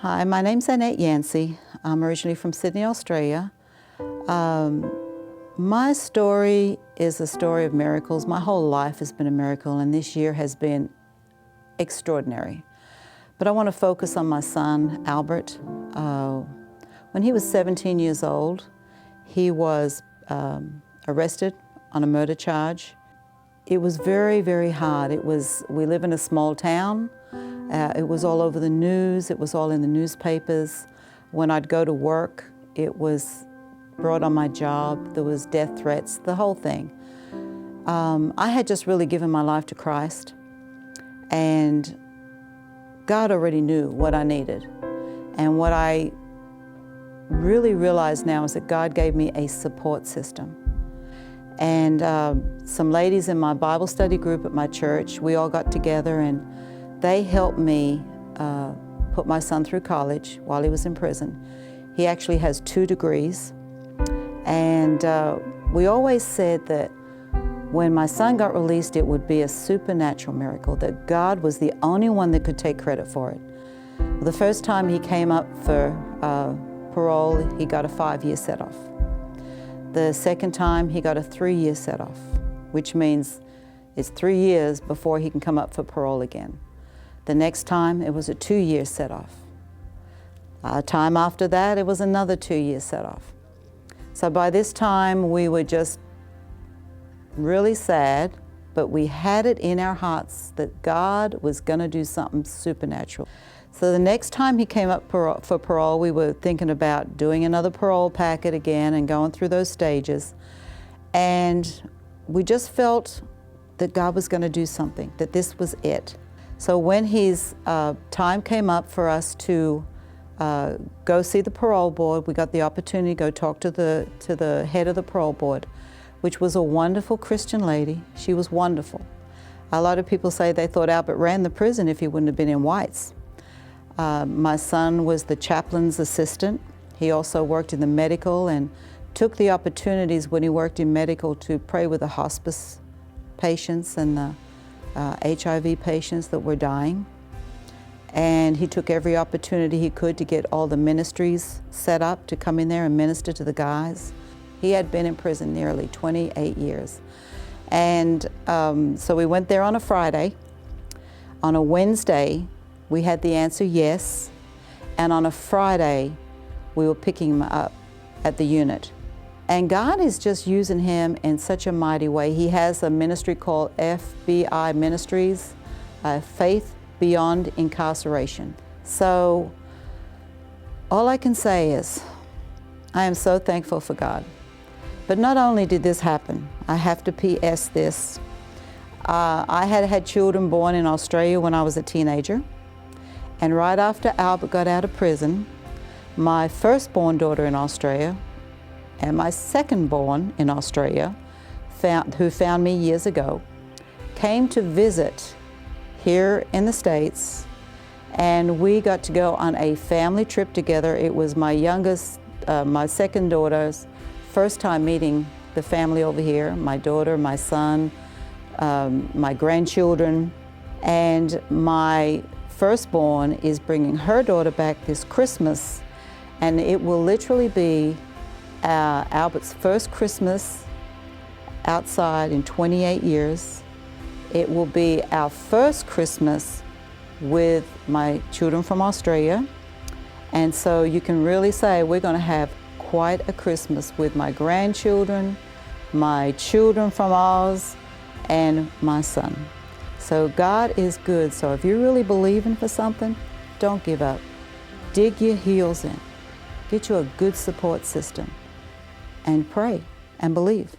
Hi, my name's Annette. I'm originally from Sydney, Australia. My story is a story of miracles. My whole life has been a miracle, and this year has been extraordinary. But I want to focus on my son, Albert. When he was 17 years old, he was arrested on a murder charge. It was very, very hard. We live in a small town. It was all over the news. It was all in the newspapers. When I'd go to work, it was brought on my job. There was death threats, the whole thing. I had just really given my life to Christ, and God already knew what I needed. And what I really realize now is that God gave me a support system. And some ladies in my Bible study group at my church, we all got together and they helped me put my son through college while he was in prison. He actually has 2 degrees. And we always said that when my son got released, it would be a supernatural miracle, that God was the only one that could take credit for it. The first time he came up for parole, he got a 5-year set-off. The second time, he got a 3-year set-off, which means it's 3 years before he can come up for parole again. The next time, it was a 2-year set-off. Time after that, it was another 2-year set-off. So by this time, we were just really sad, but we had it in our hearts that God was going to do something supernatural. So the next time he came up for parole, we were thinking about doing another parole packet again and going through those stages. And we just felt that God was going to do something, that this was it. So when his time came up for us to go see the parole board, we got the opportunity to go talk to the head of the parole board, which was a wonderful Christian lady. She was wonderful. A lot of people say they thought Albert ran the prison if he wouldn't have been in whites. My son was the chaplain's assistant. He also worked in the medical and took the opportunities when he worked in medical to pray with the hospice patients and the HIV patients that were dying. And he took every opportunity he could to get all the ministries set up to come in there and minister to the guys. He had been in prison nearly 28 years. And so we went there on a Friday. On a Wednesday, we had the answer yes. And on a Friday, we were picking him up at the unit. And God is just using him in such a mighty way. He has a ministry called FBI Ministries, Faith Beyond Incarceration. So all I can say is, I am so thankful for God. But not only did this happen, I have to PS this. I had children born in Australia when I was a teenager. And right after Albert got out of prison, my firstborn daughter in Australia and my secondborn in Australia, who found me years ago, came to visit here in the States, and we got to go on a family trip together. It was my youngest, my second daughter's first time meeting the family over here, my daughter, my son, my grandchildren, and my firstborn is bringing her daughter back this Christmas, and it will literally be Albert's first Christmas outside in 28 years. It will be our first Christmas with my children from Australia. And so you can really say we're going to have quite a Christmas with my grandchildren, my children from Oz, and my son. So God is good. So if you're really believing for something, don't give up. Dig your heels in. Get you a good support system and pray and believe.